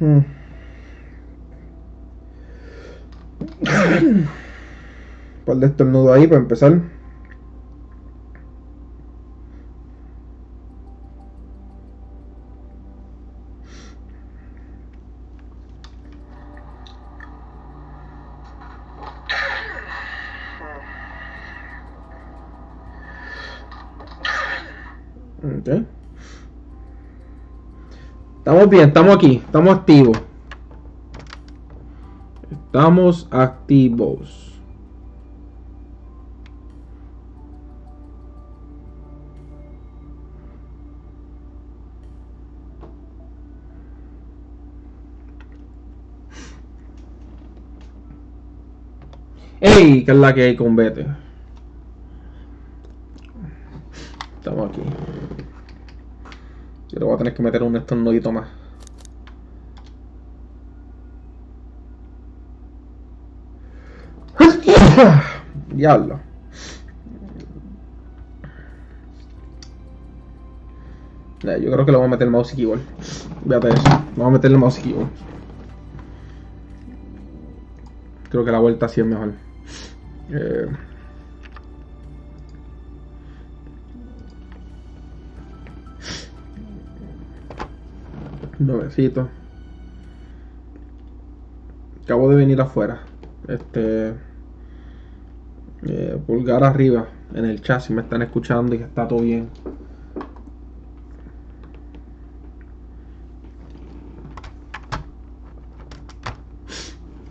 Un par de estornudos ahí para empezar. Okay. Estamos bien, estamos aquí, estamos activos. Estamos activos. ¡Ey! ¿Qué es la que hay con Vete? Estamos aquí. Yo le voy a tener que meter un estornudito más. Diablo. Yo creo que le voy a meter el mouse y keyboard. Véate eso. Vamos a meterle el mouse y keyboard. Creo que la vuelta así es mejor. Nuevecito. Acabo de venir afuera. Pulgar arriba en el chat si me están escuchando y que está todo bien.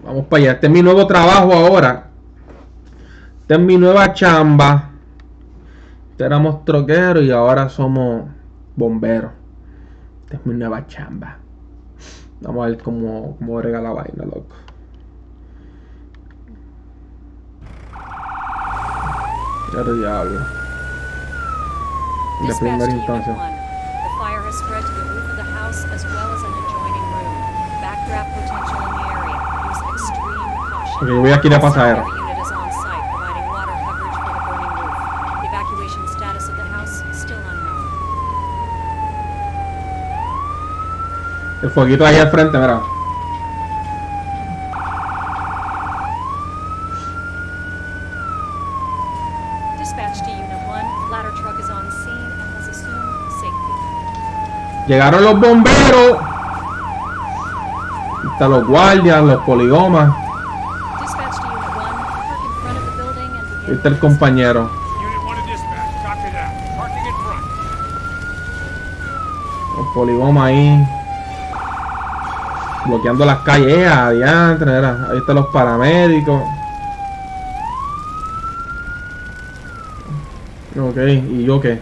Vamos para allá. Este es mi nuevo trabajo ahora. Esta es mi nueva chamba. Éramos troqueros y ahora somos bomberos. Esta es mi nueva chamba. Vamos a ver cómo brega la vaina, loco. Pero diablo. De primera instancia. Ok, voy aquí de pasadero. El fueguito ahí al frente, mira. Llegaron los bomberos. Están los guardias, los poligomas. Ahí está el compañero. Los poligomas ahí. Bloqueando las calles, adiantre, ahí están los paramédicos. Ok, ¿y yo qué?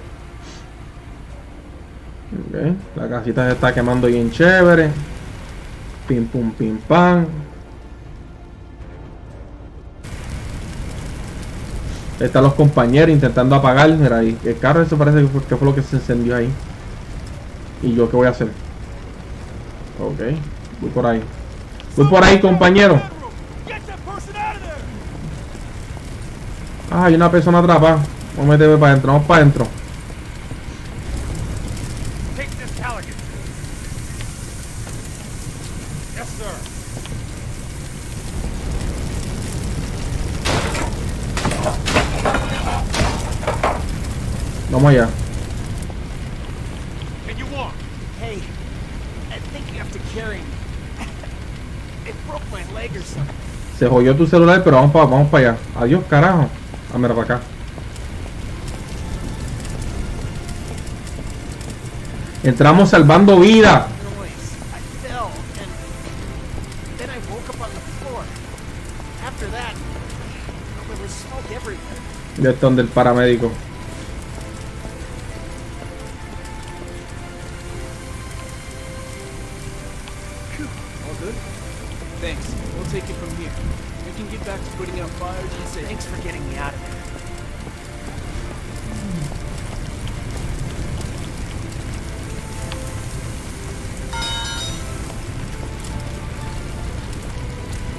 Ok, la casita se está quemando bien chévere. Pim pum pim pam. Ahí están los compañeros intentando apagar. Mira ahí, el carro eso parece que fue lo que se encendió ahí. ¿Y yo qué voy a hacer? Ok. Voy por ahí. Voy por ahí, compañero. Ah, hay una persona atrapada. Vamos a meterme para adentro. Vamos para adentro. Vamos allá. Se jodió tu celular, pero vamos para allá. Adiós, carajo. Ah, mira, para acá. Entramos salvando vidas. Ya está donde el paramédico.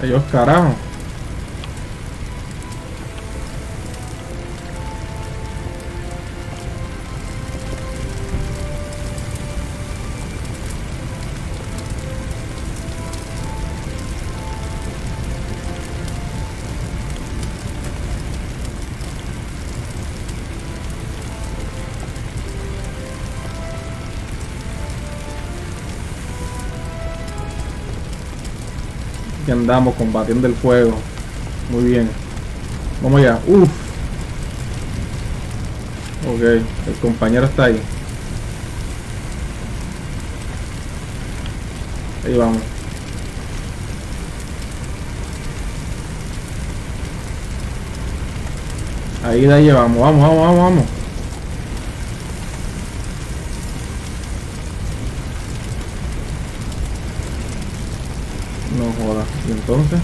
Adiós, carajo. Aquí andamos combatiendo el fuego. Muy bien. Vamos allá. Uf. Ok, el compañero está ahí. Ahí vamos. Ahí la llevamos. Vamos, vamos, vamos, vamos. No jodas. Y entonces.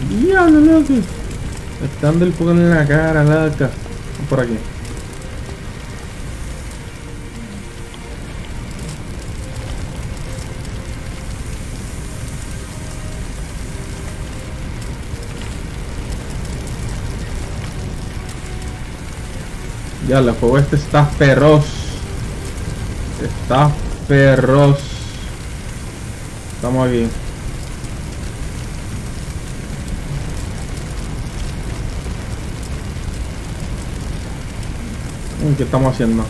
¡Diablo, loco! Están del fuego en la cara, loca. Vamos por aquí. Ya, el fuego este está feroz. Está feroz. Estamos aquí. ¿Qué estamos haciendo?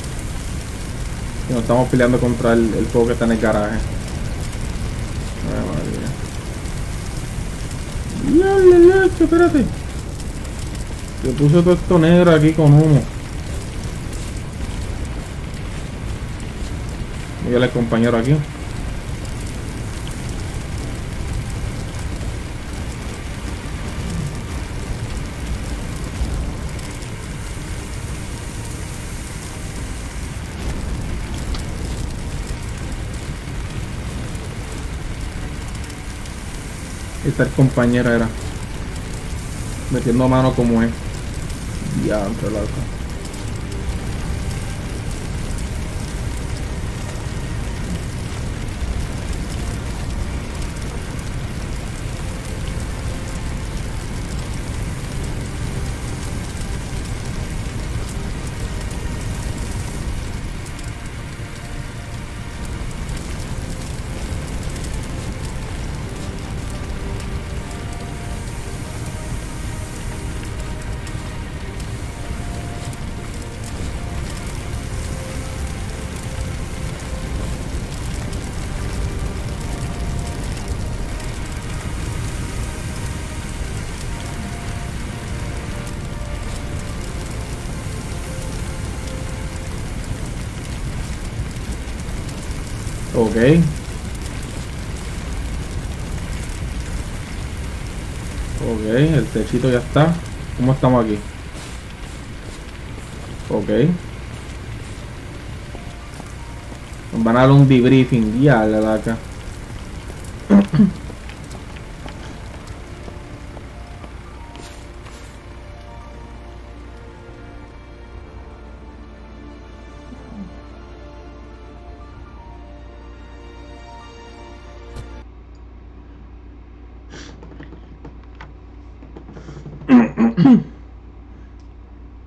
Nos estamos peleando contra el fuego que está en el garaje. Diablo, leche, espérate. Se puso todo esto negro aquí con humo. Mira el compañero aquí. Esta compañera era metiendo mano como es. Ya, entre loco. Ok. Ok, el techito ya está. ¿Cómo estamos aquí? Ok. Nos van a dar un debriefing. Ya, la vaca.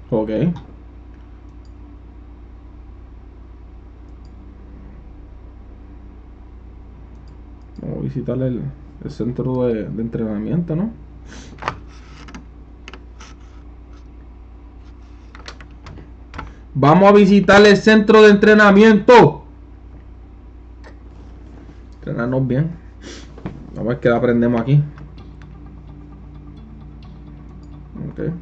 Ok. Vamos a visitar el centro de entrenamiento, ¿no? Vamos a visitar el centro de entrenamiento. Entrenarnos bien. A ver qué aprendemos aquí. Okay.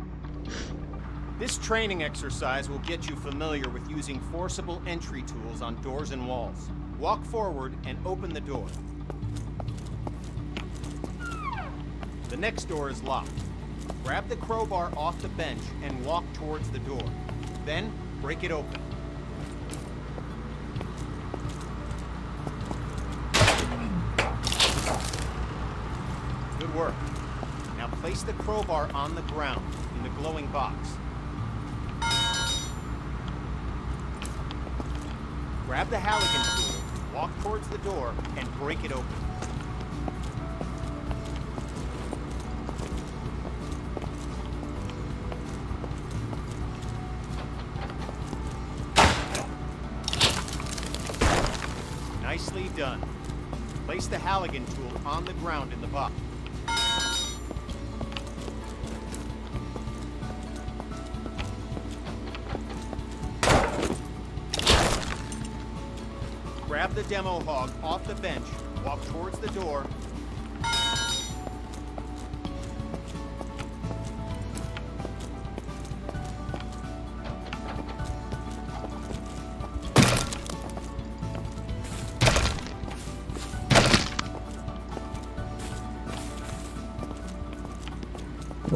This training exercise will get you familiar with using forcible entry tools on doors and walls. Walk forward and open the door. The next door is locked. Grab the crowbar off the bench and walk towards the door. Then, break it open. Good work. Now place the crowbar on the ground in the glowing box. Grab the Halligan tool, walk towards the door, and break it open. Nicely done. Place the Halligan tool on the ground in the box. Grab the demo hog off the bench, walk towards the door,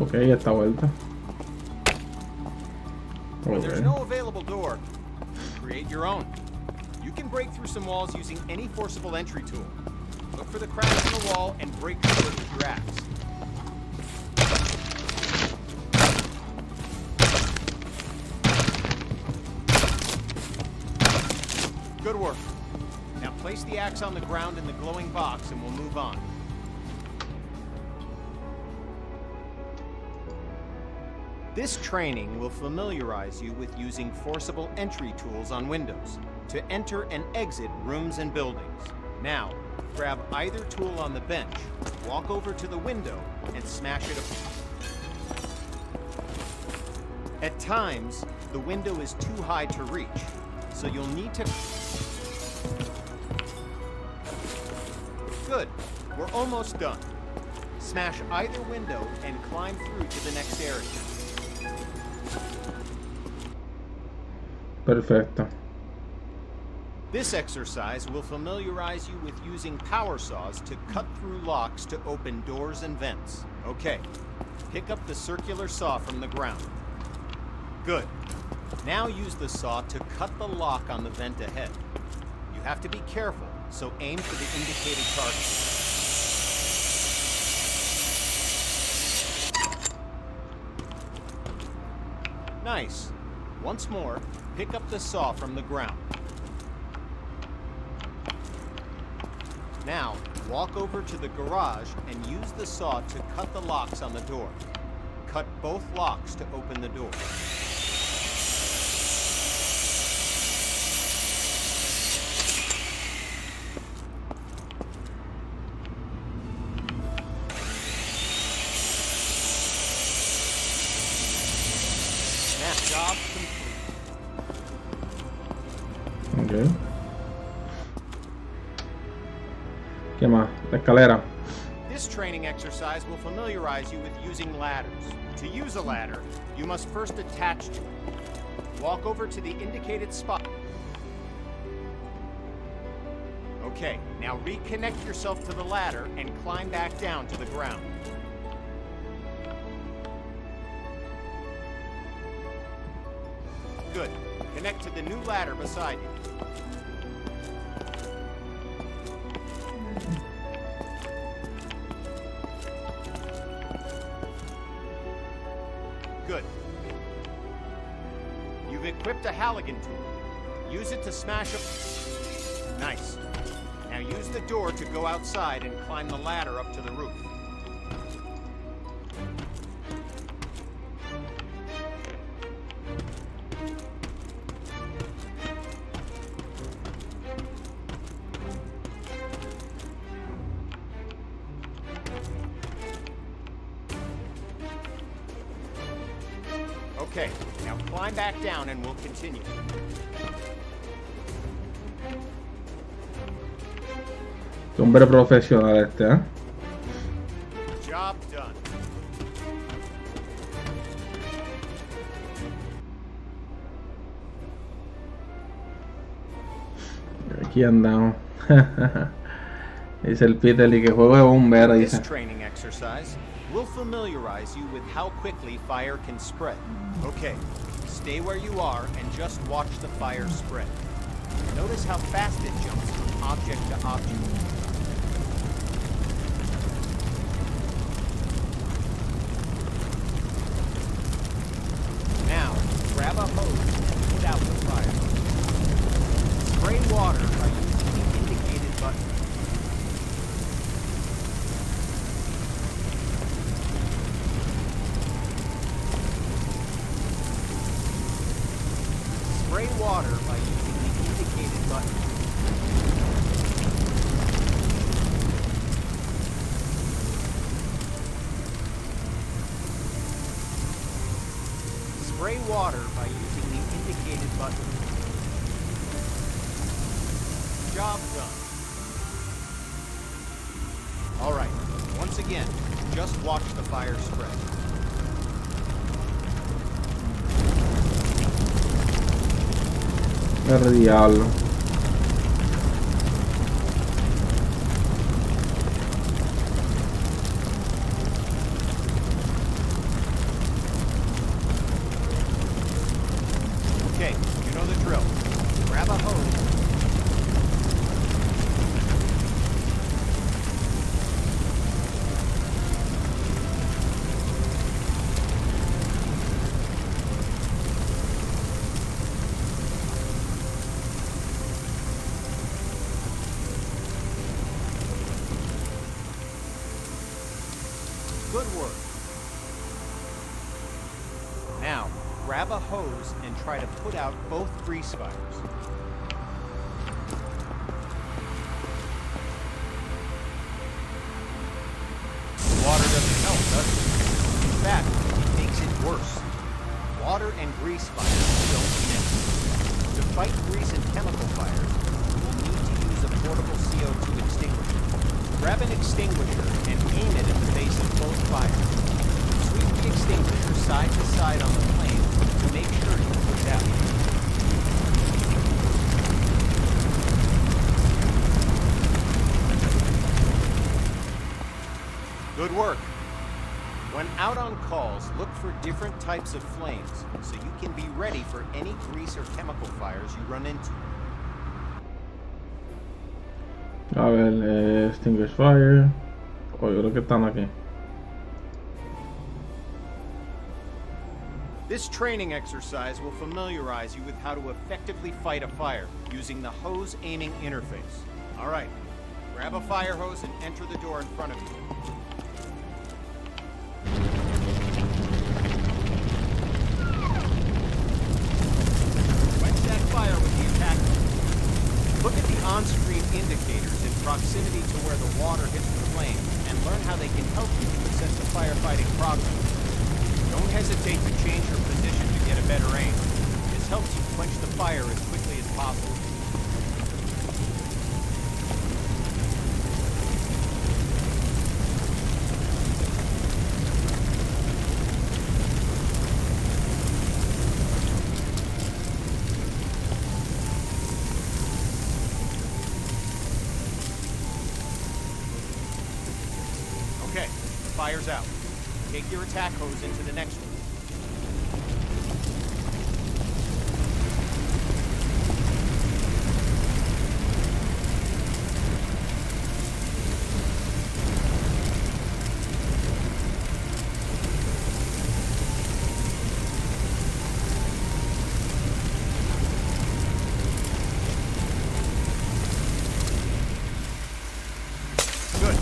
Ok, esta vuelta. When there's Ok. no available door, create your own. You can break through some walls using any forcible entry tool. Look for the cracks in the wall and break through it with your axe. Good work. Now place the axe on the ground in the glowing box and we'll move on. This training will familiarize you with using forcible entry tools on windows to enter and exit rooms and buildings. Now, grab either tool on the bench, walk over to the window, and smash it apart. At times, the window is too high to reach, so you'll need to... Good. We're almost done. Smash either window and climb through to the next area. Perfecto. This exercise will familiarize you with using power saws to cut through locks to open doors and vents. Okay, pick up the circular saw from the ground. Good. Now use the saw to cut the lock on the vent ahead. You have to be careful, so aim for the indicated target. Nice. Once more, pick up the saw from the ground. Now, walk over to the garage and use the saw to cut the locks on the door. Cut both locks to open the door. Job complete. Ok. ¿Qué más? La escalera. This training exercise will familiarize you with using ladders. To use a ladder, you must first attach to it. Walk over to the indicated spot. Okay, now reconnect yourself to the ladder and climb back down to the ground. Good. Connect to the new ladder beside you. Good. You've equipped a Halligan tool. Use it to smash a... Nice. Now use the door to go outside and climb the ladder up to the roof. Okay, now climb back down and we'll continue. Hombre profesional este, ¿eh? Job done. Aquí andamos. Dice el Peter y que juego de bombero, This dice. training exercise will familiarize you with how quickly fire can spread. Okay, stay where you are and just watch the fire spread. Notice how fast it jumps from object to object. Now, grab a hose and put out the fire. Spray water by using the indicated button. Spray water by using the indicated button. Spray water by using the indicated button. Job done. All right, once again, just watch the fire spread. El diablo. Okay, you know the drill. Grab a hose. Good work. Now, grab a hose and try to put out both grease fires. Water doesn't help, does it? In fact, it makes it worse. Water and grease fires don't mix. To fight grease and chemical fires, you'll need to use a portable CO2 extinguisher. Grab an extinguisher and aim it at the base of both fires. Sweep the extinguisher side to side on the flame to make sure you put it out. Good work. When out on calls, look for different types of flames so you can be ready for any grease or chemical fires you run into. A ver, extinguish fire. Oh, yo creo que están aquí. This training exercise will familiarize you with how to effectively fight a fire using the hose aiming interface. All right, grab a fire hose and enter the door in front of you. Quench that fire with the attack hose. Look at the on-screen indicators in proximity to where the water hits the flame and learn how they can help you to assess the firefighting progress. Don't hesitate to change your position to get a better aim. This helps you quench the fire as quickly as possible. Okay, the fire's out. Take your attack hose into the next one. Good.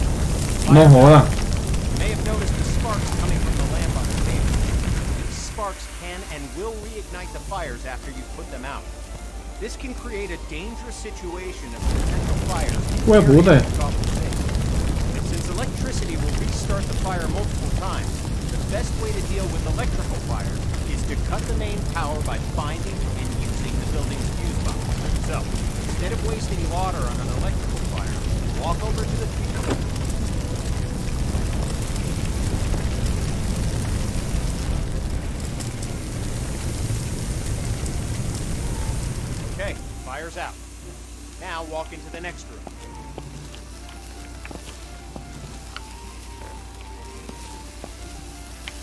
No joda. You may have noticed the sparks coming from the lamp on the table. These sparks can and will reignite the fires after you put them out. This can create a dangerous situation of potential fires. Hue puta. And since electricity will restart the fire multiple times, the best way to deal with electrical fires is to cut the main power by finding and using the building's fuse box. So, instead of wasting water on an electrical fire, walk over to the fuse box. Okay, fire's out. Now walk into the next room.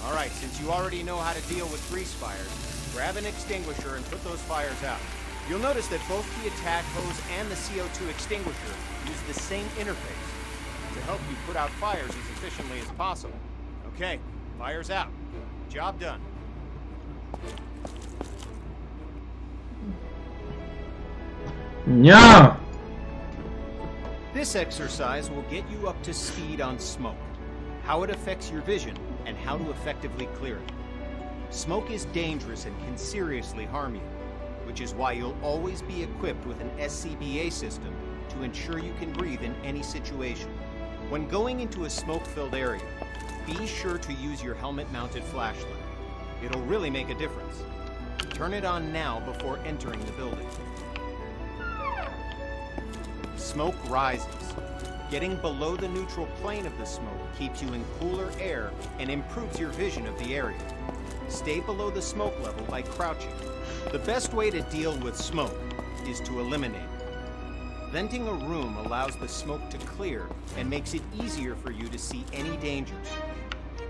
Alright, since you already know how to deal with grease fires, grab an extinguisher and put those fires out. You'll notice that both the attack hose and the CO2 extinguisher use the same interface to help you put out fires as efficiently as possible. Okay, fire's out. Job done. Yeah. This exercise will get you up to speed on smoke, how it affects your vision, and how to effectively clear it. Smoke is dangerous and can seriously harm you, which is why you'll always be equipped with an SCBA system to ensure you can breathe in any situation. When going into a smoke-filled area, be sure to use your helmet-mounted flashlight. It'll really make a difference. Turn it on now before entering the building. Smoke rises. Getting below the neutral plane of the smoke keeps you in cooler air and improves your vision of the area. Stay below the smoke level by crouching. The best way to deal with smoke is to eliminate it. Venting a room allows the smoke to clear and makes it easier for you to see any dangers.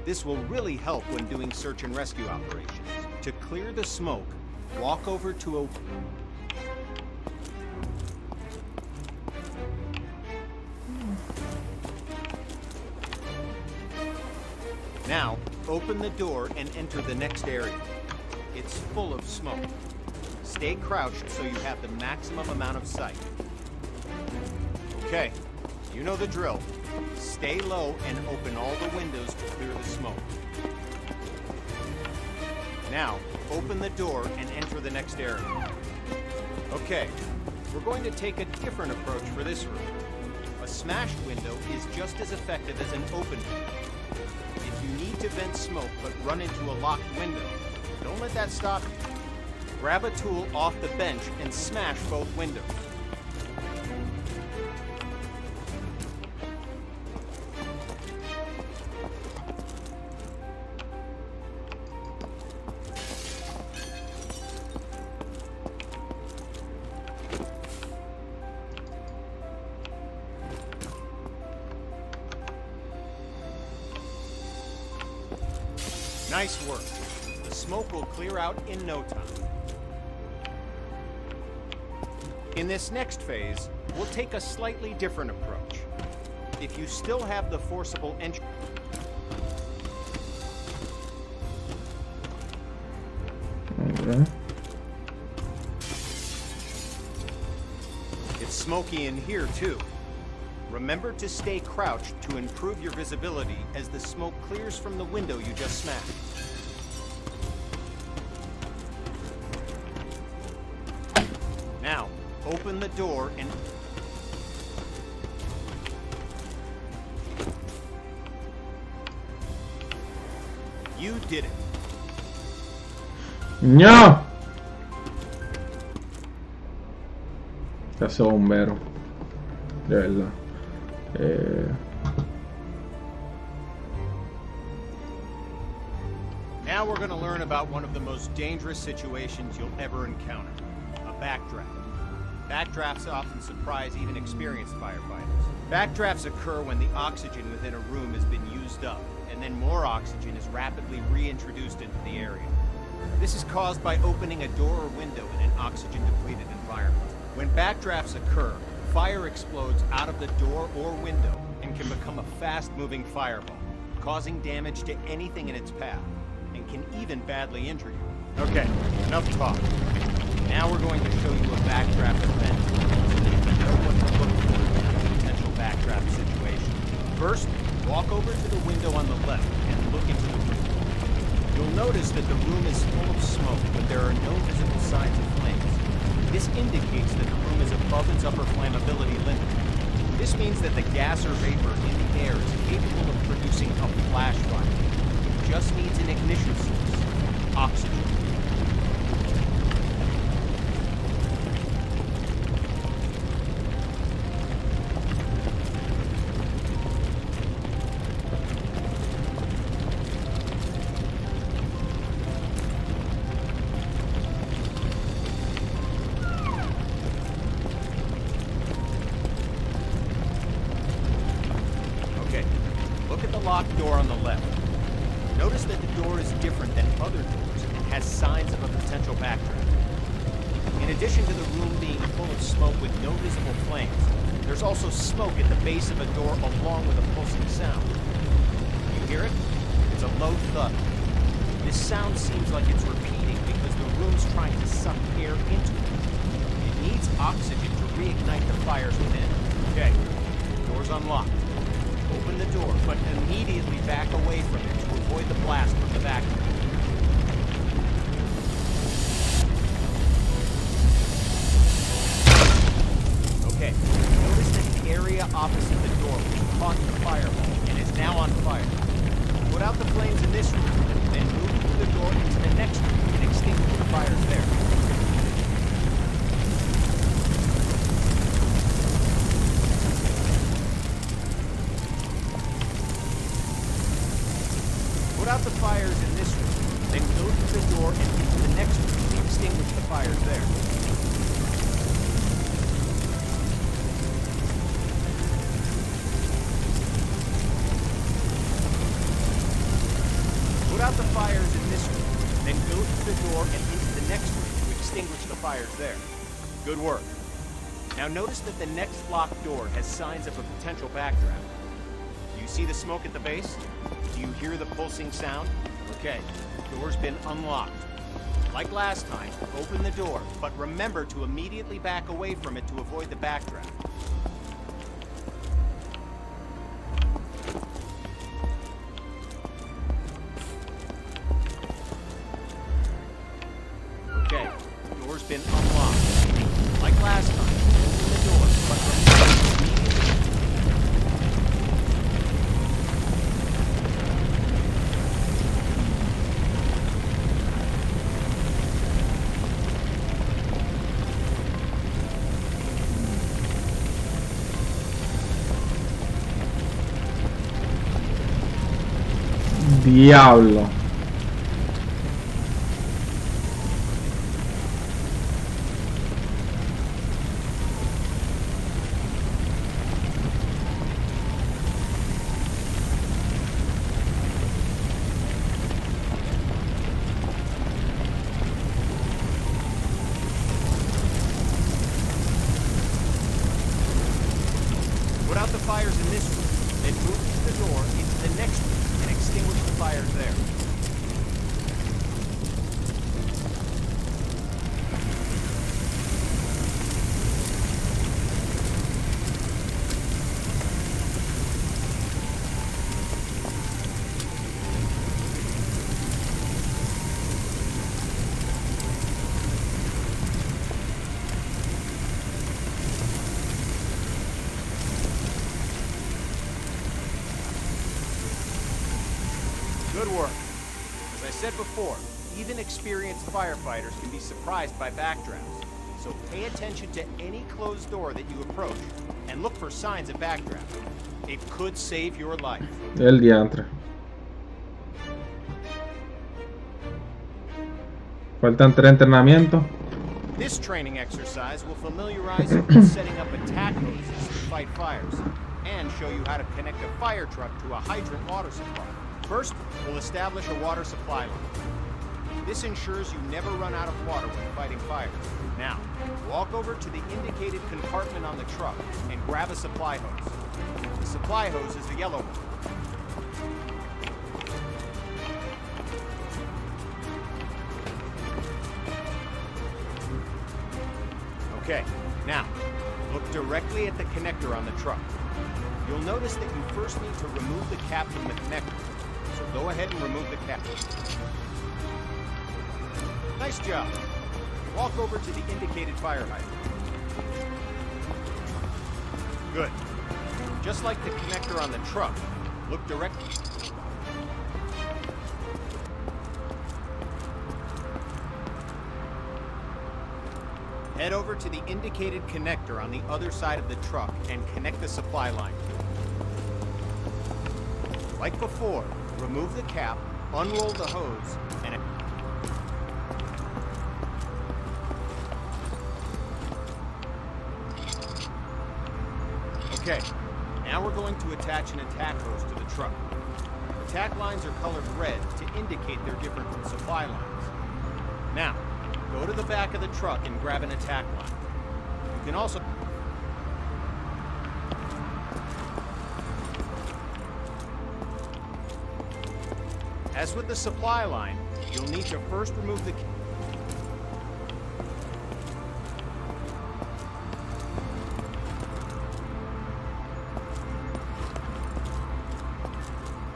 This will really help when doing search and rescue operations. To clear the smoke, walk over to a... Now, open the door and enter the next area. It's full of smoke. Stay crouched so you have the maximum amount of sight. Okay, you know the drill. Stay low and open all the windows to clear the smoke. Now, open the door and enter the next area. Okay, we're going to take a different approach for this room. A smashed window is just as effective as an open window. If you need to vent smoke but run into a locked window, don't let that stop you. Grab a tool off the bench and smash both windows. Nice work. The smoke will clear out in no time. In this next phase, we'll take a slightly different approach. If you still have the forcible entry... Okay. It's smoky in here too. Remember to stay crouched to improve your visibility as the smoke clears from the window you just smashed. Now, open the door and... You did it. ¡No! ¿Qué hace bombero? De verdad. Now we're going to learn about one of the most dangerous situations you'll ever encounter. A backdraft. Backdrafts often surprise even experienced firefighters. Backdrafts occur when the oxygen within a room has been used up, and then more oxygen is rapidly reintroduced into the area. This is caused by opening a door or window in an oxygen-depleted environment. When backdrafts occur, fire explodes out of the door or window and can become a fast-moving fireball, causing damage to anything in its path, and can even badly injure you. Okay, enough talk. Now we're going to show you a backdraft event so that you know what to look for in a potential backdraft situation. First, walk over to the window on the left and look into the room. You'll notice that the room is full of smoke, but there are no visible signs of flames. This indicates that the room is above its upper flammability limit. This means that the gas or vapor in the air is capable of producing a flash fire. It just needs an ignition source: oxygen. Locked door on the left. Notice that the door is different than other doors and has signs of a potential backdraft. In addition to the room being full of smoke with no visible flames, there's also smoke at the base of a door along with a pulsing sound. You hear it? It's a low thud. This sound seems like it's repeating because the room's trying to suck air into it. It needs oxygen to reignite the fires within. Okay, door's unlocked. Open the door, but immediately back away from it to avoid the blast from the vacuum. Okay, notice that the area opposite the door caught the fireball and is now on fire. Put out the flames in this room, then move through the door into the next room and extinguish the fires there. Put out the fires in this room, then go through the door and into the next room to extinguish the fires there. Put out the fires in this room, then go through the door and into the next room to extinguish the fires there. Good work. Now notice that the next locked door has signs of a potential backdraft. Do you see the smoke at the base? Do you hear the pulsing sound? Okay, door's been unlocked. Like last time, open the door, but remember to immediately back away from it to avoid the backdraft. Okay, door's been unlocked. Like last time, open the door, but remember to immediately... Diablo. Put out the fires in this room, then move to the door into the next room and extinguish the fires there. Good work. As I said before, even experienced firefighters can be surprised by backdrafts. So pay attention to any closed door that you approach and look for signs of backdraft. It could save your life. El diantre. Faltan 3 entrenamientos. This training exercise will familiarize you with setting up attack hoses to fight fires and show you how to connect a fire truck to a hydrant water supply. First, we'll establish a water supply line. This ensures you never run out of water when fighting fires. Now, walk over to the indicated compartment on the truck and grab a supply hose. The supply hose is the yellow one. Okay, now, look directly at the connector on the truck. You'll notice that you first need to remove the cap from the connector. So go ahead and remove the cap. Nice job. Walk over to the indicated fire hydrant. Good. Just like the connector on the truck, look directly. Head over to the indicated connector on the other side of the truck and connect the supply line. Like before, remove the cap, unroll the hose, and... Okay, now we're going to attach an attack hose to the truck. Attack lines are colored red to indicate they're different from supply lines. Now, go to the back of the truck and grab an attack line. You can also... As with the supply line, you'll need to first remove the...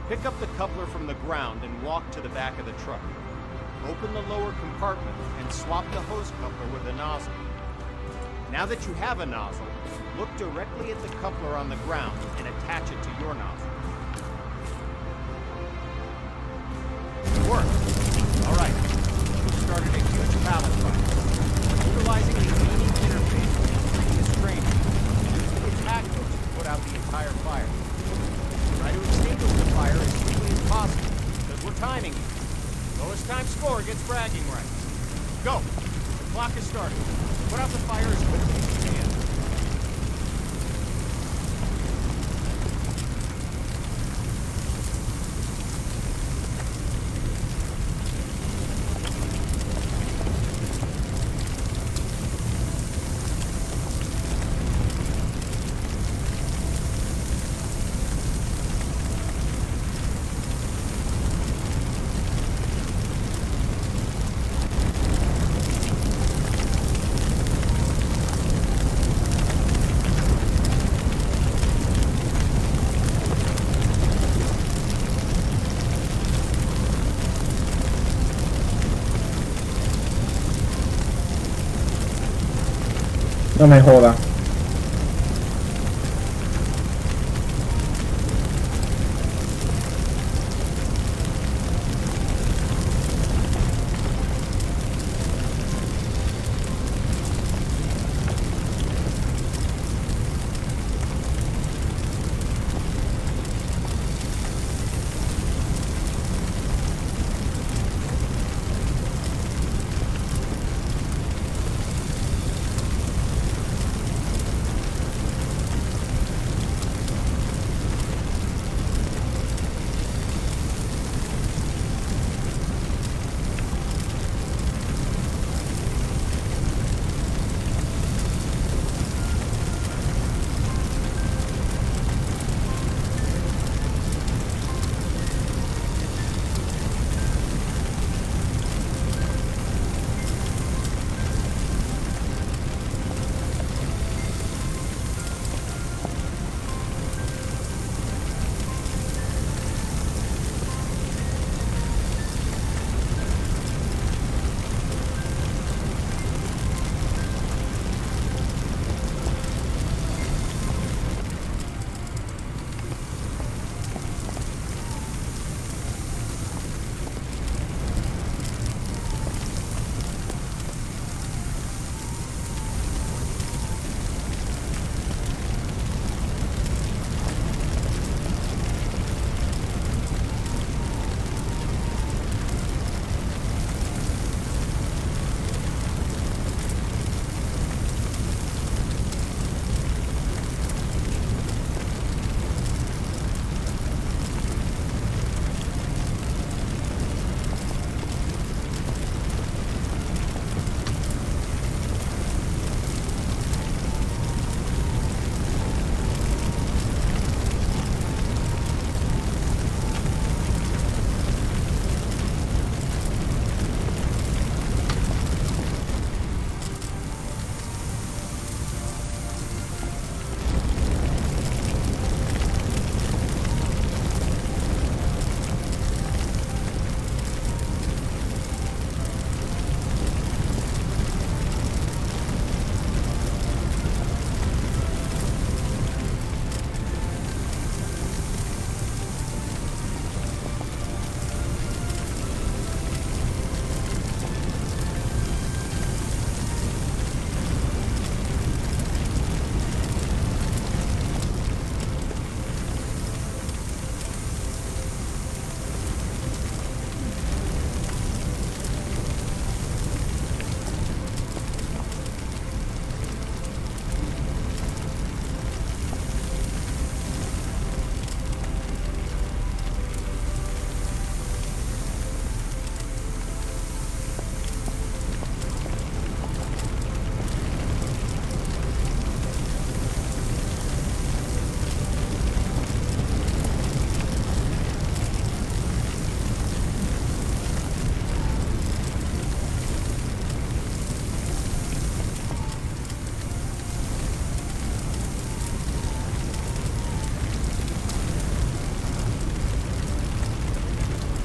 Pick up the coupler from the ground and walk to the back of the truck. Open the lower compartment and swap the hose coupler with a nozzle. Now that you have a nozzle, look directly at the coupler on the ground and attach it to your nozzle. Good work. All right, you've started a huge pallet fire. Utilizing the aiming interface from the previous training, use the attack hose to put out the entire fire. Try to extinguish the fire as quickly as possible, because we're timing you. Lowest time score gets bragging rights. Go! The clock is starting. Put out the fire as quickly as you can. No me joda.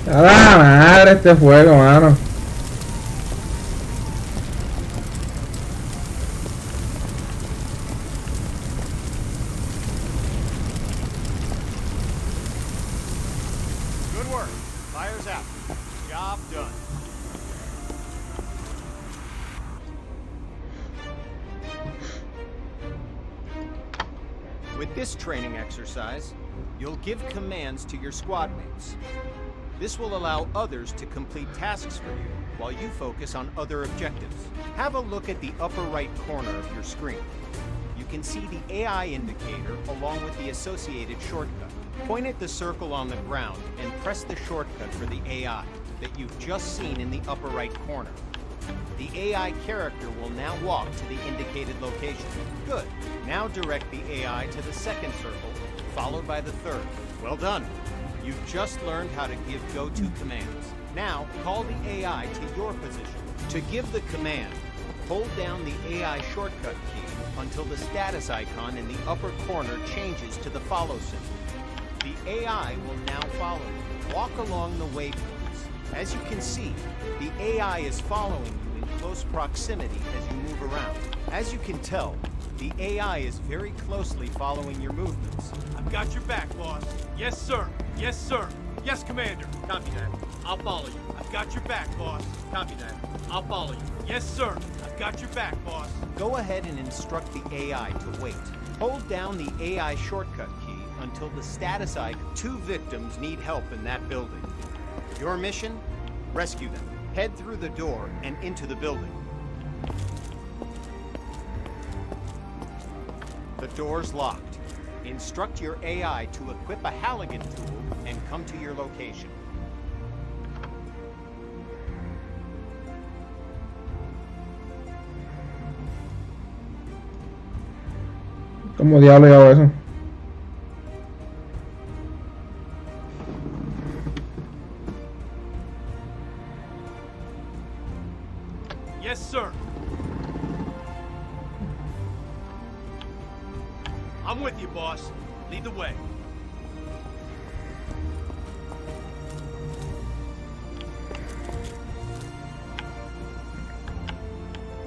A la madre este juego, mano. Good work. Fire's out. Job done. With this training exercise, you'll give commands to your squad mates. This will allow others to complete tasks for you while you focus on other objectives. Have a look at the upper right corner of your screen. You can see the AI indicator along with the associated shortcut. Point at the circle on the ground and press the shortcut for the AI that you've just seen in the upper right corner. The AI character will now walk to the indicated location. Good. Now direct the AI to the second circle, followed by the third. Well done. You've just learned how to give go-to commands. Now, call the AI to your position. To give the command, hold down the AI shortcut key until the status icon in the upper corner changes to the follow symbol. The AI will now follow you. Walk along the waypoints. As you can see, the AI is following you in close proximity as you move around. As you can tell, the AI is very closely following your movements. I've got your back, boss. Yes, sir. Yes, sir. Yes, Commander. Copy that. I'll follow you. I've got your back, boss. Copy that. I'll follow you. Yes, sir. I've got your back, boss. Go ahead and instruct the AI to wait. Hold down the AI shortcut key until the status icon. 2 victims need help in that building. Your mission? Rescue them. Head through the door and into the building. The door's locked. Instruct your AI to equip a Halligan tool and come to your location. ¿Cómo diablo yo hago eso? Yes, sir. I'm with you, boss. Lead the way.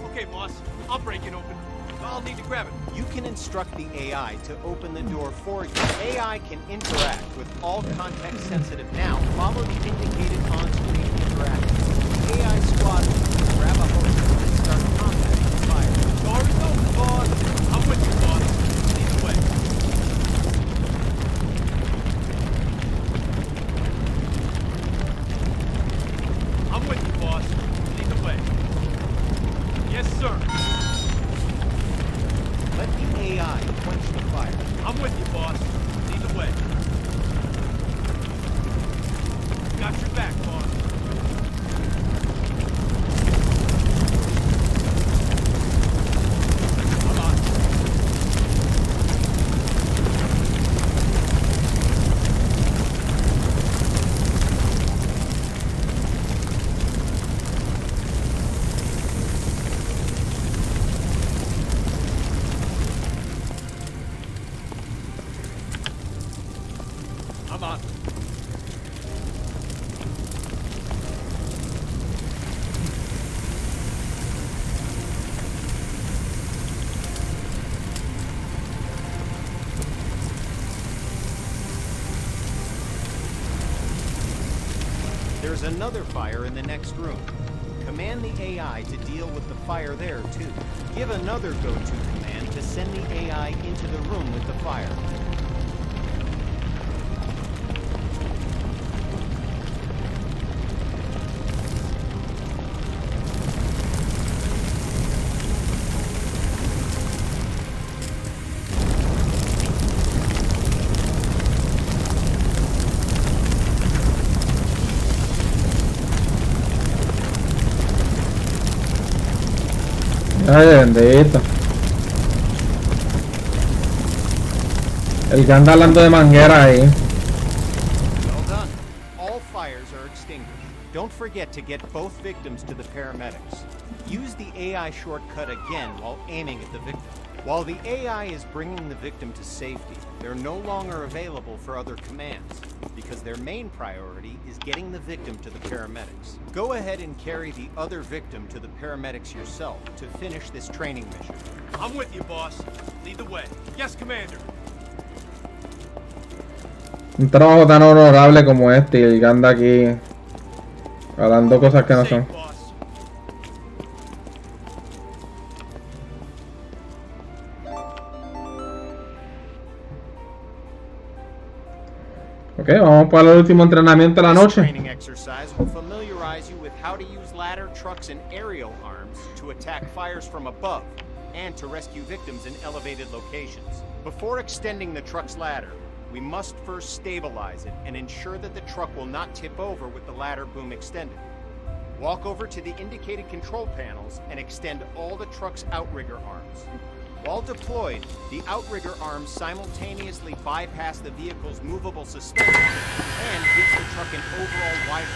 Okay, boss. I'll break it open. I'll need to grab it. You can instruct the AI to open the door for you. AI can interact with all context sensitive. Now, follow the indicated on-screen interactions. The AI squad will grab a hose and start combat with fire. Door is open, boss. I'm with you, boss. Lead the way. I'm with you, boss. Lead the way. Yes, sir. Let the AI quench the fire. I'm with you, boss. Lead the way. Got your back, boss. Come on. I'm on. There's another fire in the next room. Command the AI to deal with the fire there, too. Give another go-to command to send the AI into the room with the fire. Ay, bendito. El que anda hablando de manguera ahí. Well done. All fires are extinguished. Don't forget to get both victims to the paramedics. Use the AI shortcut again while aiming at the victim. While the AI is bringing the victim to safety, they're no longer available for other commands, because their main priority is getting the victim to the paramedics. Go ahead and carry the other victim to the paramedics yourself to finish this training mission. I'm with you, boss. Lead the way. Yes, Commander. Un trabajo tan honorable como este y el que anda aquí hablando cosas que no Safe, son. boss. Ok, vamos para el último entrenamiento de la This noche. training exercise will familiarize you with how to use ladder trucks and aerial arms to attack fires from above and to rescue victims in elevated locations. Before extending the truck's ladder, we must first stabilize it and ensure that the truck will not tip over with the ladder boom extended. Walk over to the indicated control panels and extend all the truck's outrigger arms. While deployed, the outrigger arms simultaneously bypass the vehicle's movable suspension and gives the truck an overall wide.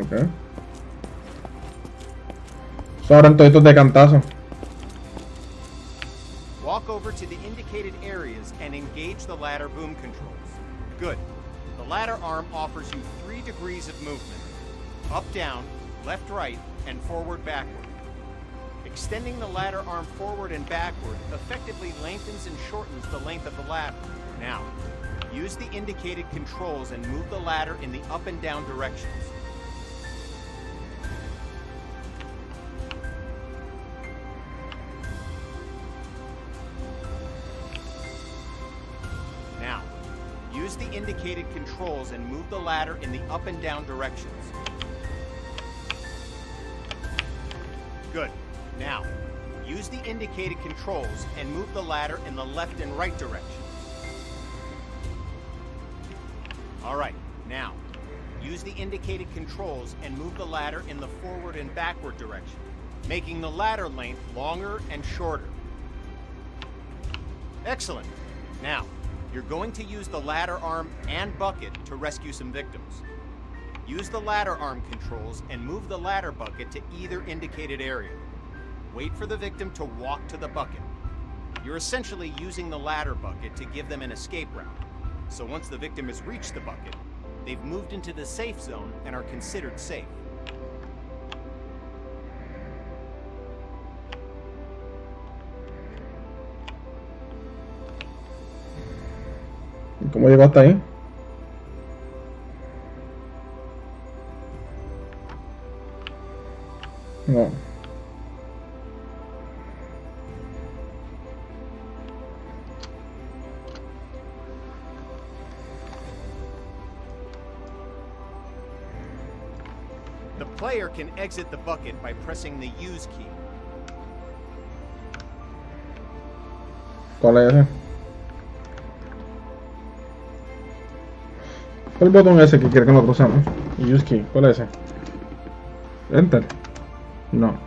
Ok. Sobran toditos de cantazo. Walk over to the indicated areas and engage the ladder boom controls. Good. The ladder arm offers you 3 degrees of movement. Up, down, left, right, and forward, backward. Extending the ladder arm forward and backward effectively lengthens and shortens the length of the ladder. Now, use the indicated controls and move the ladder in the up and down directions. Now, use the indicated controls and move the ladder in the up and down directions. Good. Now, use the indicated controls and move the ladder in the left and right directions. All right, now, use the indicated controls and move the ladder in the forward and backward direction, making the ladder length longer and shorter. Excellent. Now, you're going to use the ladder arm and bucket to rescue some victims. Use the ladder arm controls and move the ladder bucket to either indicated area. Wait for the victim to walk to the bucket. You're essentially using the ladder bucket to give them an escape route. So once the victim has reached the bucket, they've moved into the safe zone and are considered safe. ¿Cómo llegó hasta ahí? No. The player can exit the bucket by pressing the use key. ¿Cuál es ese? ¿Cuál es el botón ese que quiere que lo cruzamos? Use key. ¿Cuál es ese? Enter. No.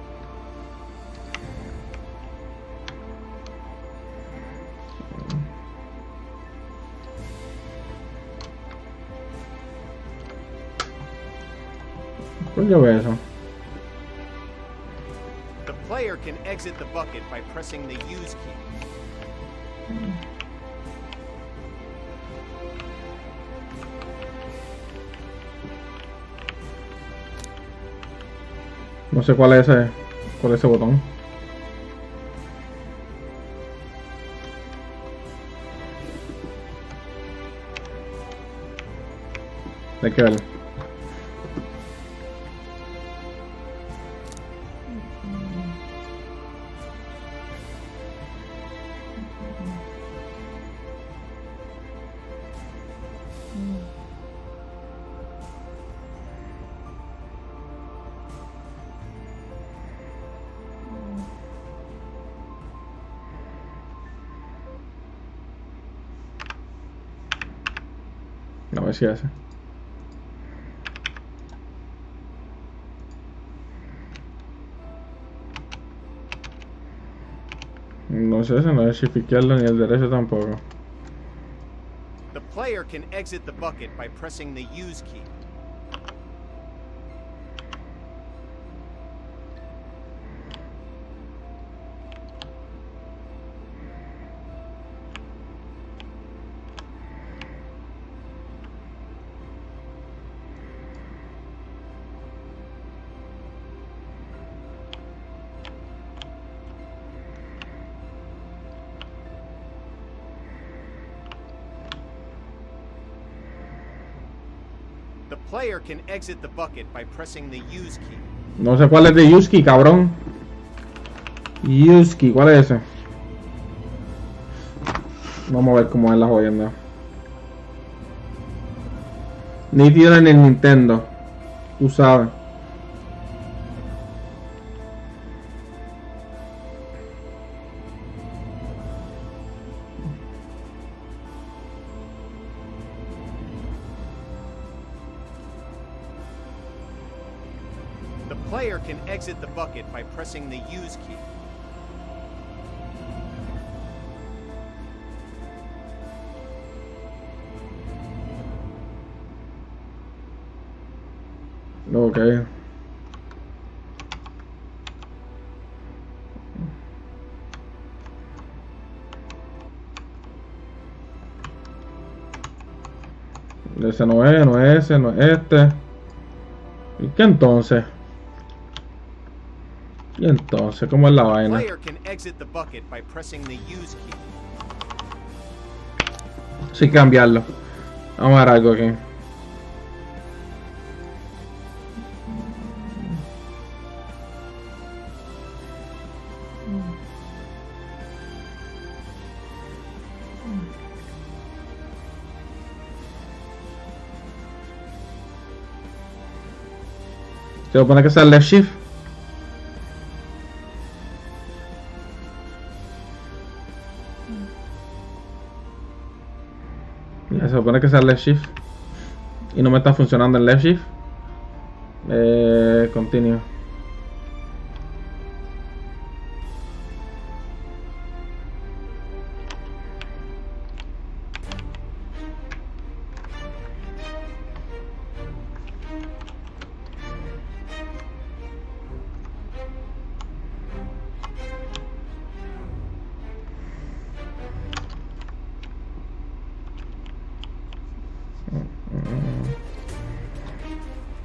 ¿Cuál yo veo eso? The player can exit the bucket by pressing the use key. No sé cuál es ese botón. Hay que ver. A ver si hace. No sé, ese no es shift izquierdo ni el derecho tampoco. The player can exit the bucket by pressing the use key. The player can exit the bucket by pressing the use key. No sé cuál es de use key, cabrón. Use key, ¿cuál es ese? Vamos a ver cómo es la jodienda. Nítido en el Nintendo. Tú sabes. The player can exit the bucket by pressing the use key. Ok. Ese no es ese, no es este. ¿Y qué entonces? ¿Y entonces cómo es la vaina? Player can exit the bucket by pressing the use key. Sí, cambiarlo. Vamos a ver algo aquí. Se supone que sea el left shift. Ya, se supone que sea el left shift. Y no me está funcionando el left shift. Continue.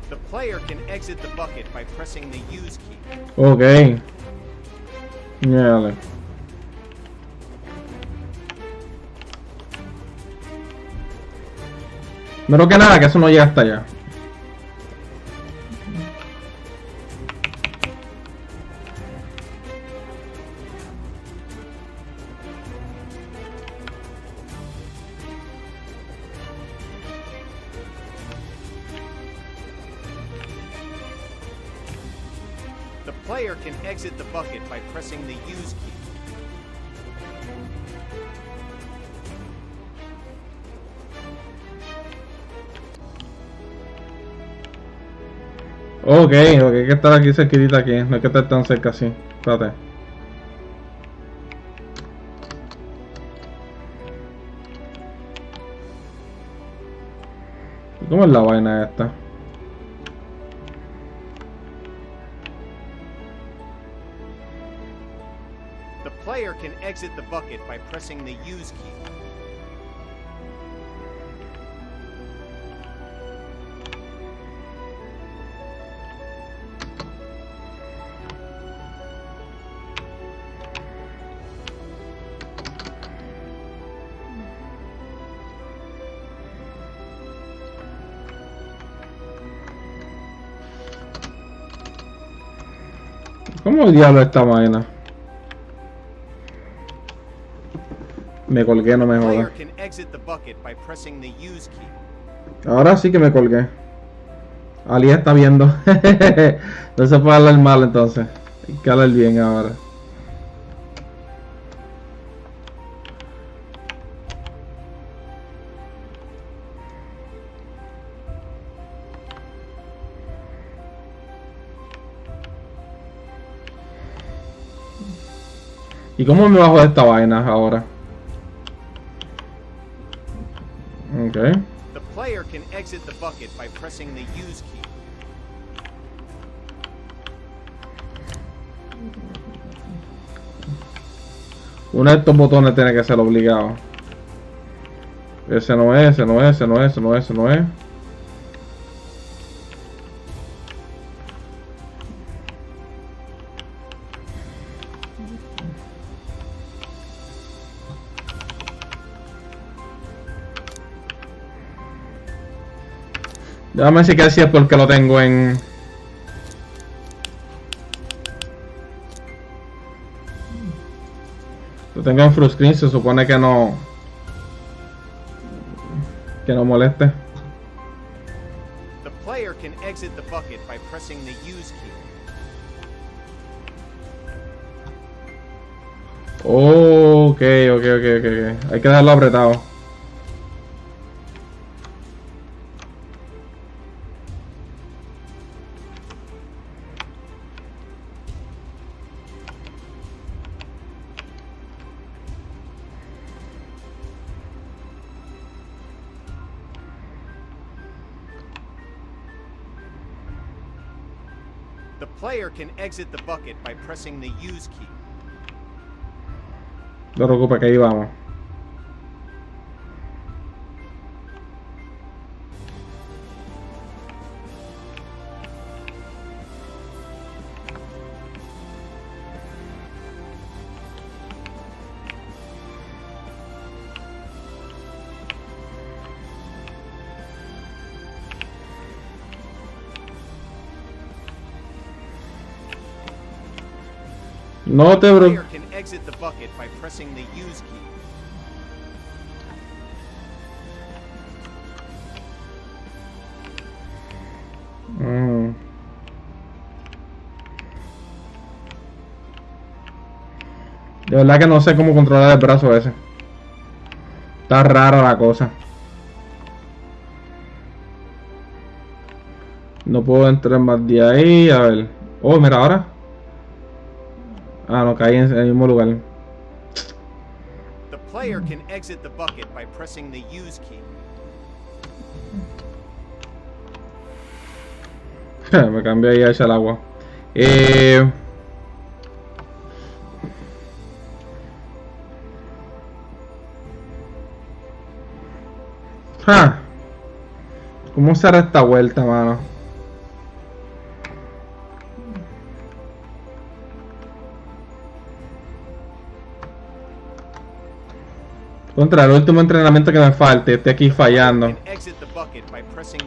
The player can exit the bucket by pressing the use key. Ok. Dale. No creo que nada, que eso no llega hasta allá. The player can exit the bucket by pressing the use key. Ok, hay que estar aquí cerquita aquí, no hay que estar tan cerca así. Espérate. ¿Y cómo es la vaina esta? The player can exit the bucket by pressing the use key. ¿Cómo diablo esta vaina? Me colgué, no me The player jodas. can exit the bucket by pressing the use key. Ahora sí que me colgué. Ali está viendo. No se puede hablar mal entonces. Hay que hablar bien ahora. ¿Y cómo me bajo de esta vaina ahora? Ok. The player can exit the bucket by pressing the use key. Uno de estos botones tiene que ser obligado. Ese no es, ese no es, ese no es, ese no es, ese no es. Déjame decir que si es porque lo tengo en... Lo tengo en full screen, se supone que no... Que no moleste. The player can exit the bucket by pressing the use key. Ok, ok. Hay que dejarlo apretado. The player can exit the bucket by pressing the use key. No te preocupes, que ahí vamos. No te The bro. player can exit the bucket by pressing the use key. Mm. De verdad que no sé cómo controlar el brazo ese. Está rara la cosa. No puedo entrar más de ahí. A ver. Oh, mira ahora. Ah, no, caí en el mismo lugar. The player can exit the bucket by pressing the use key. Me cambié ahí hacia el agua. Ja. ¿Cómo será esta vuelta, mano? Contra el último entrenamiento que me falte, estoy aquí The player fallando. can exit the bucket by pressing.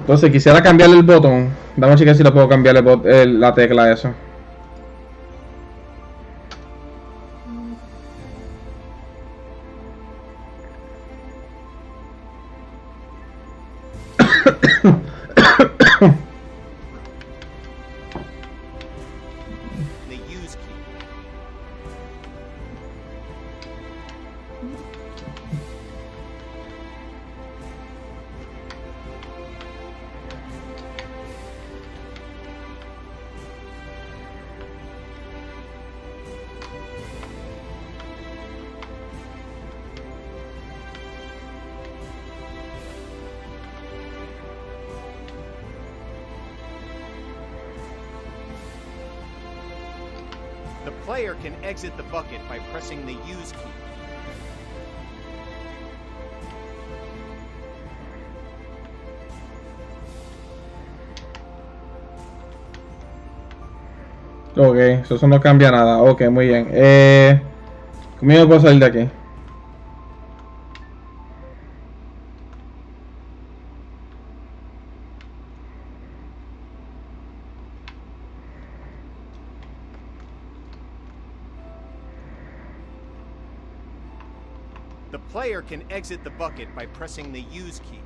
Entonces quisiera cambiarle el botón. Dame a checar si lo puedo cambiar la tecla eso. The use key. The player can exit the bucket by pressing the use key. Ok, eso no cambia nada. Ok, muy bien. ¿Cómo yo puedo salir de aquí? The player can exit the bucket by pressing the use key.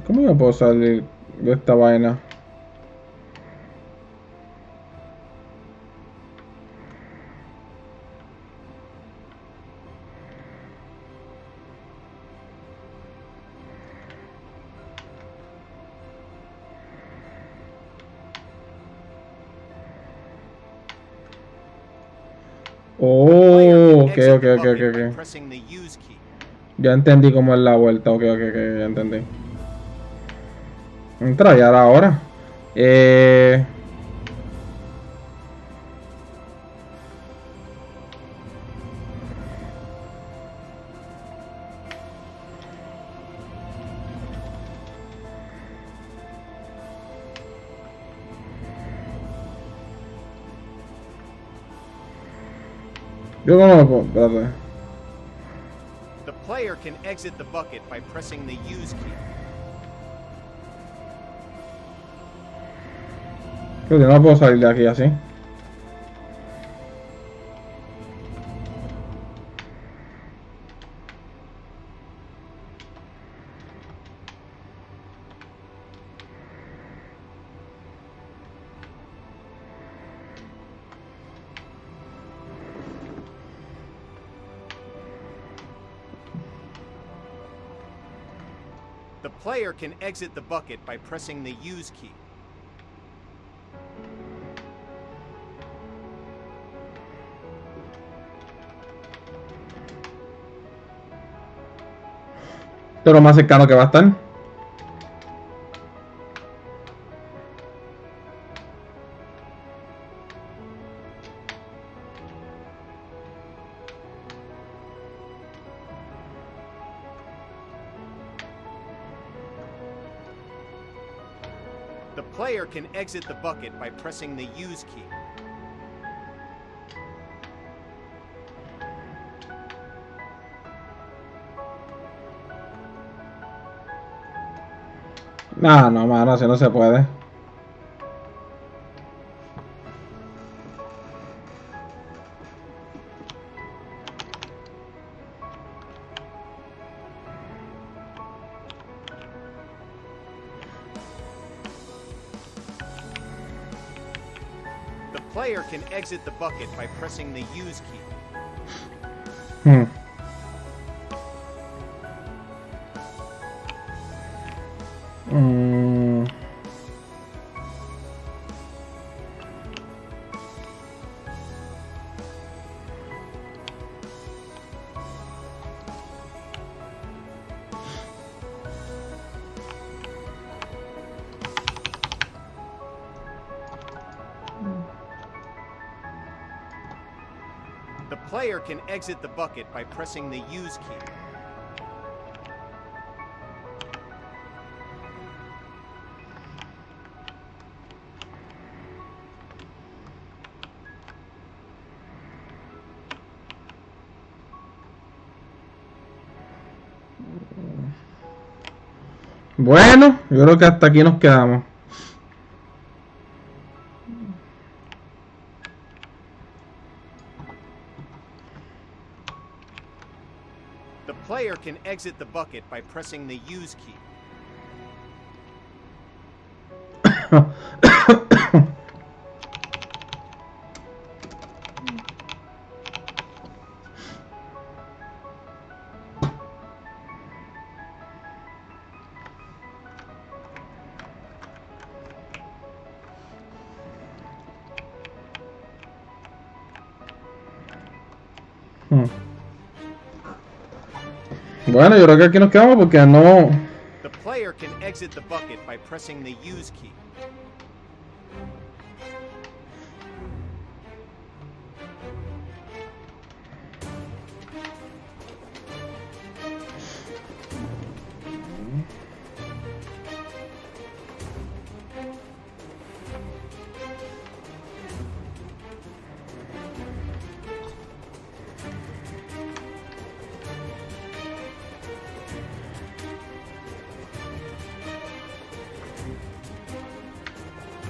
¿Cómo yo puedo salir de esta vaina? The player Oh, can ok, exit ok, the ok, bucket ok, by ok. pressing the use key. Ya entendí cómo es la vuelta. Ok, ok, ok, ya entendí. Entra ya ahora. Eh... Yo no puedo. Espérate. The player can exit the bucket by pressing the use key. Creo que no puedo salir de aquí así. The player can exit the bucket by pressing the use key. Esto es lo más cercano que va a estar. The player can exit the bucket by pressing the use key. No, no, mano, así no se puede. The player can exit the bucket by pressing the use key. Hmm. Mm. The player can exit the bucket by pressing the use key. Bueno, yo creo que hasta aquí nos quedamos. The player can exit the bucket by pressing the use key. Hmm. Bueno, yo creo que aquí nos quedamos porque no. The player can exit the bucket by pressing the use key.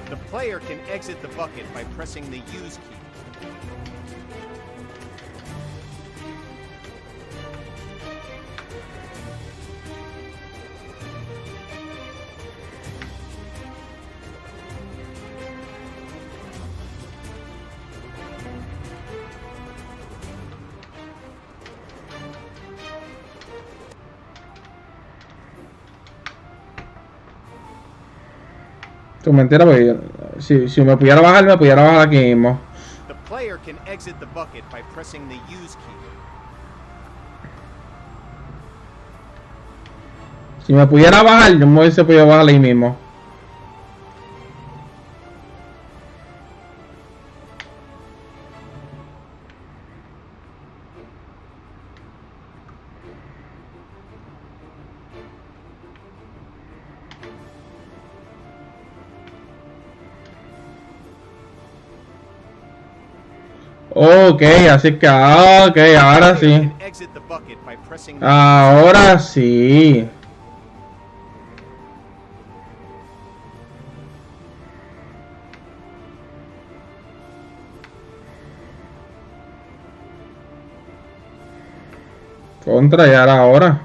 The player can exit the bucket by pressing the use key. Tu mentira, pues si me pudiera bajar aquí mismo. The player can exit the bucket by pressing the use key. Si me pudiera bajar, yo me hubiese podido bajar ahí mismo. Ok, así que, ok, ahora sí. Can exit the bucket by pressing the Ahora sí. Contra, ya era ahora.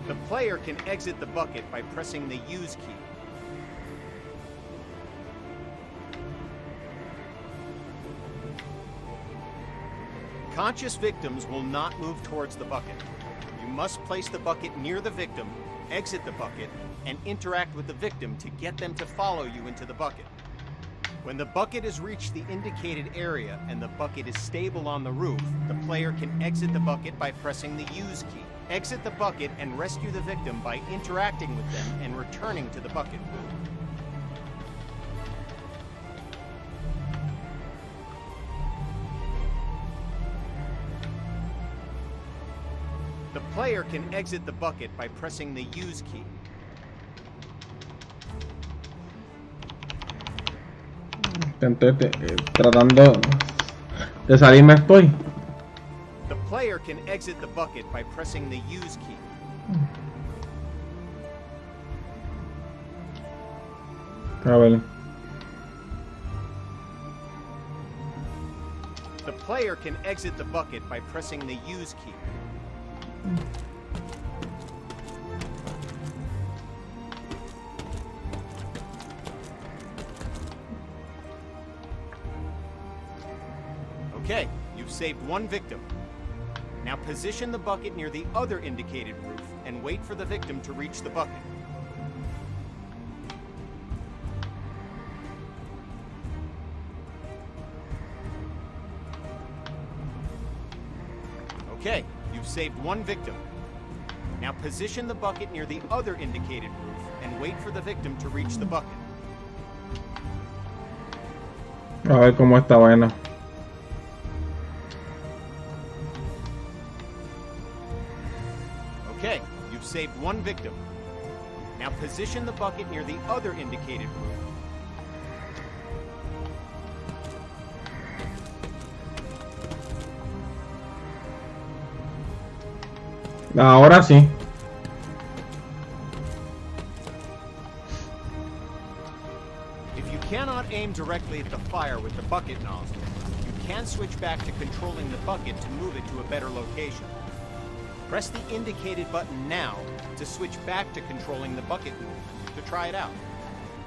The player can exit the bucket by pressing the use key. Conscious victims will not move towards the bucket. You must place the bucket near the victim, exit the bucket, and interact with the victim to get them to follow you into the bucket. When the bucket has reached the indicated area and the bucket is stable on the roof, the player can exit the bucket by pressing the use key. Exit the bucket and rescue the victim by interacting with them and returning to the bucket. The player can exit the bucket by pressing the use key. Tratando de salirme estoy. The player can exit the bucket by pressing the use key. A ver. The player can exit the bucket by pressing the use key. Okay, you've saved one victim. Now position the bucket near the other indicated roof and wait for the victim to reach the bucket. Okay, you've saved one victim. Now position the bucket near the other indicated roof and wait for the victim to reach the bucket. A ver cómo está bueno. Okay, you've saved one victim. Now position the bucket near the other indicated roof. Ahora sí. If you cannot aim directly at the fire with the bucket nozzle, you can switch back to controlling the bucket to move it to a better location. Press the indicated button now to switch back to controlling the bucket movement to try it out.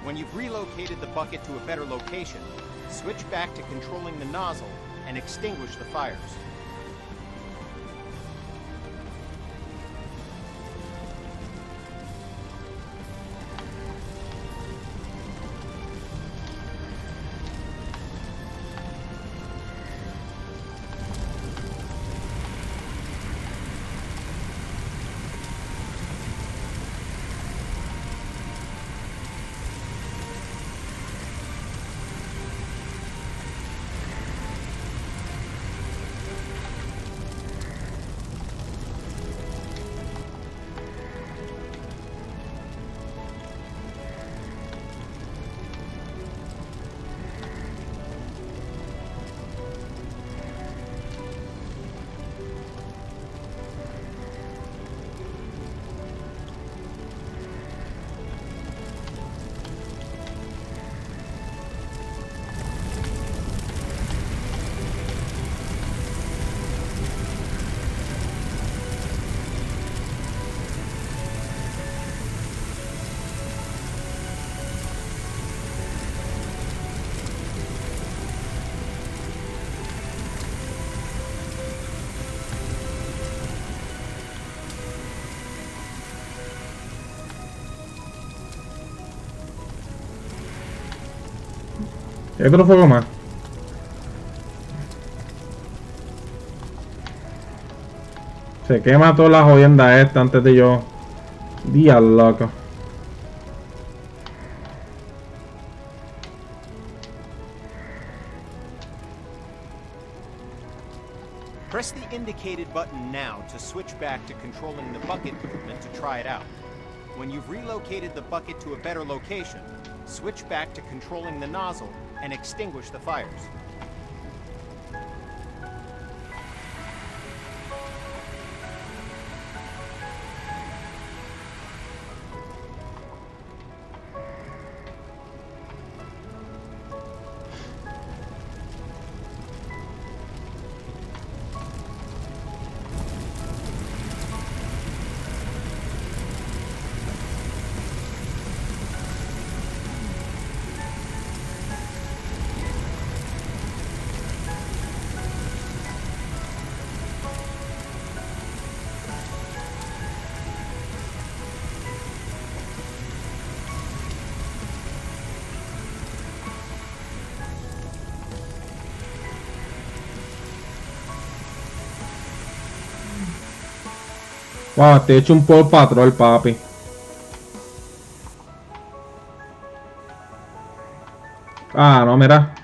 When you've relocated the bucket to a better location, switch back to controlling the nozzle and extinguish the fires. Hay otro fuego más. Se quema toda la jodienda esta antes de yo. Día loco. Press the indicated button now to switch back to controlling the bucket movement to try it out. When you've relocated the bucket to a better location, switch back to controlling the nozzle and extinguish the fires. Wow, te he hecho un Paw Patrol, papi. Ah, no, mira.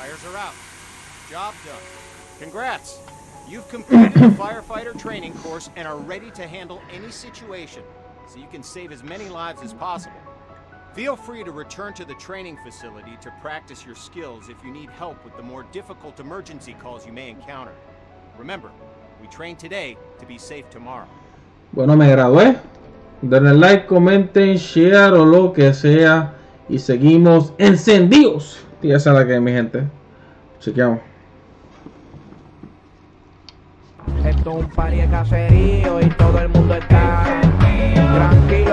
Fires are out. Job done. Congrats. You've completed the firefighter training course and are ready to handle any situation, so you can save as many lives as possible. Feel free to return to the training facility to practice your skills if you need help with the more difficult emergency calls you may encounter. Remember, we train today to be safe tomorrow. Bueno, me gradué. Denle like, comenten, share o lo que sea. Y seguimos encendidos. Y esa es la que es, mi gente. Chequeamos. Esto es un party de caserío y todo el mundo está tranquilo.